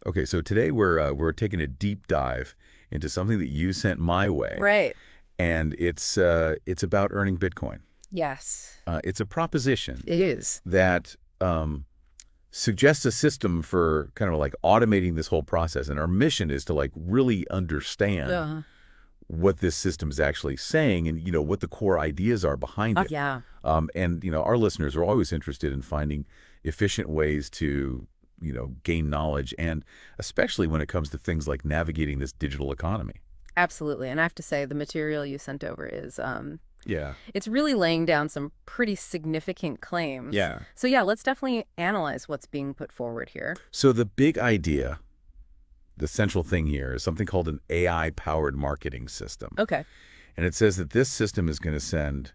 Okay, so today we're taking a deep dive into something that you sent my way, Right. and it's about earning Bitcoin. Yes, It's a proposition it is. that suggests a system for kind of like automating this whole process, and our mission is to like really understand Uh, what this system is actually saying, and what the core ideas are behind it. yeah, And our listeners are always interested in finding efficient ways to gain knowledge, and especially when it comes to things like navigating this digital economy. absolutely. And I have to say, the material you sent over is, Yeah. it's really laying down some pretty significant claims. Yeah. So yeah, let's definitely analyze what's being put forward here. So the big idea, the central thing here, is something called an AI-powered marketing system. Okay. And it says that this system is going to send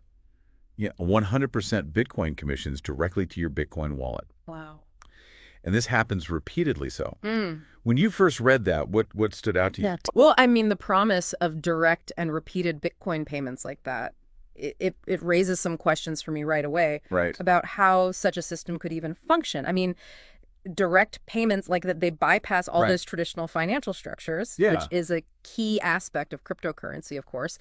100% Bitcoin commissions directly to your Bitcoin wallet. Wow. And this happens repeatedly so. Mm. When you first read that, what stood out to you? Yeah. Well, I mean, the promise of direct and repeated Bitcoin payments like that, it raises some questions for me right away Right. about how such a system could even function. I mean, direct payments like that, they bypass all Right. those traditional financial structures, Yeah. which is a key aspect of cryptocurrency, of course.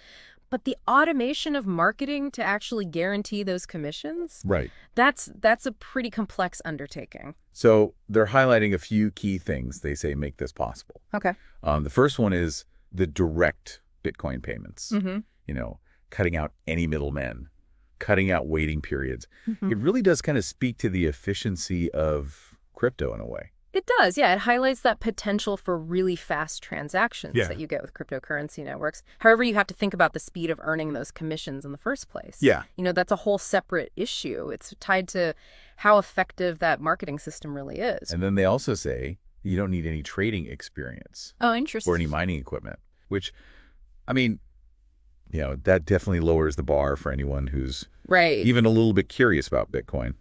But the automation of marketing to actually guarantee those commissions, Right. that's a pretty complex undertaking. So they're highlighting a few key things they say make this possible. Okay. The first one is the direct Bitcoin payments. Mm-hmm. Cutting out any middlemen, cutting out waiting periods. Mm-hmm. It really does kind of speak to the efficiency of crypto in a way. It does, yeah. It highlights that potential for really fast transactions Yeah. that you get with cryptocurrency networks. However, you have to think about the speed of earning those commissions in the first place. Yeah. That's a whole separate issue. It's tied to how effective that marketing system really is. And then they also say you don't need any trading experience Oh, interesting. or any mining equipment, which, I mean, that definitely lowers the bar for anyone who's Right. even a little bit curious about Bitcoin.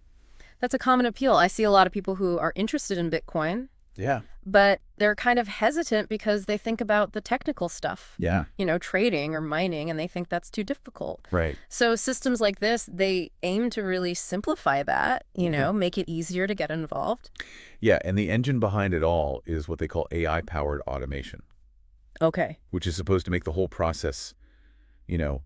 That's a common appeal. I see a lot of people who are interested in Bitcoin, Yeah. but they're kind of hesitant because they think about the technical stuff, Yeah. trading or mining, and they think that's too difficult. Right. So systems like this, they aim to really simplify that, make it easier to get involved. Yeah. And the engine behind it all is what they call AI-powered automation, Okay. which is supposed to make the whole process,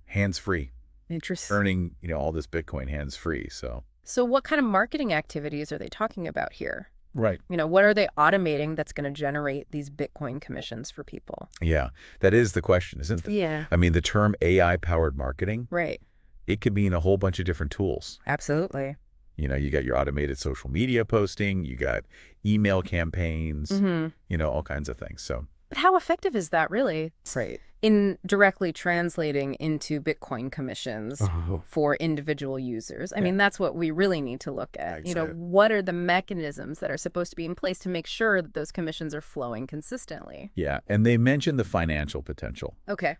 hands-free, Interesting. earning, all this Bitcoin hands-free. So what kind of marketing activities are they talking about here? Right. What are they automating that's going to generate these Bitcoin commissions for people? Yeah. That is the question, isn't it? Yeah. I mean, the term AI-powered marketing, Right. it could mean a whole bunch of different tools. Absolutely. You got your automated social media posting, you got email campaigns, Mm-hmm. all kinds of things. So, But how effective is that really right. in directly translating into Bitcoin commissions Oh. for individual users? I mean, that's what we really need to look at. Exactly. What are the mechanisms that are supposed to be in place to make sure that those commissions are flowing consistently? Yeah. And they mentioned the financial potential, Okay.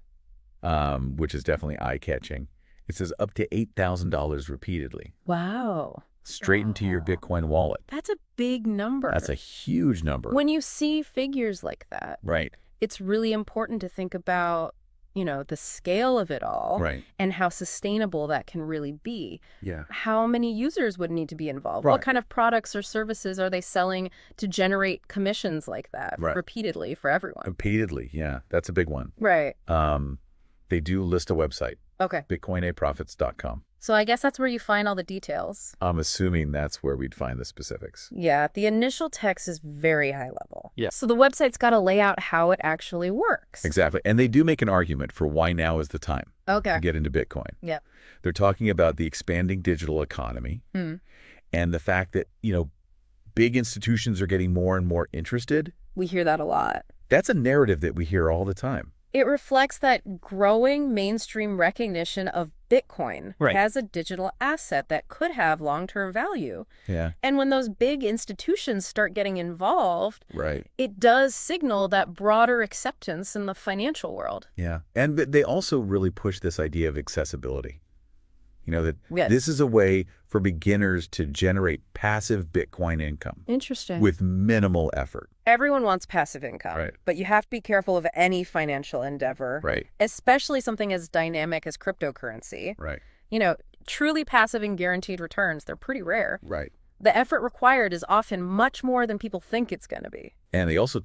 which is definitely eye-catching. It says up to $8,000 repeatedly, Wow. straight into your Bitcoin wallet. That's a big number. That's a huge number. When you see figures like that, Right. it's really important to think about, the scale of it all Right. and how sustainable that can really be. Yeah. How many users would need to be involved? Right. What kind of products or services are they selling to generate commissions like that Right. repeatedly for everyone? Repeatedly. Yeah. That's a big one. Right. They do list a website, Okay. bitcoinaprofits.com. So I guess that's where you find all the details. I'm assuming that's where we'd find the specifics. Yeah, the initial text is very high level. Yeah. So the website's got to lay out how it actually works. Exactly. And they do make an argument for why now is the time Okay. to get into Bitcoin. Yep. They're talking about the expanding digital economy Hmm. and the fact that, big institutions are getting more and more interested. We hear that a lot. That's a narrative that we hear all the time. It reflects that growing mainstream recognition of Bitcoin Right. as a digital asset that could have long-term value. Yeah. And when those big institutions start getting involved, Right. it does signal that broader acceptance in the financial world. Yeah. And they also really push this idea of accessibility. That Yes. this is a way for beginners to generate passive Bitcoin income Interesting. with minimal effort. Everyone wants passive income, Right. but you have to be careful of any financial endeavor, Right. especially something as dynamic as cryptocurrency. Right. Truly passive and guaranteed returns, they're pretty rare. Right. The effort required is often much more than people think it's going to be. And they also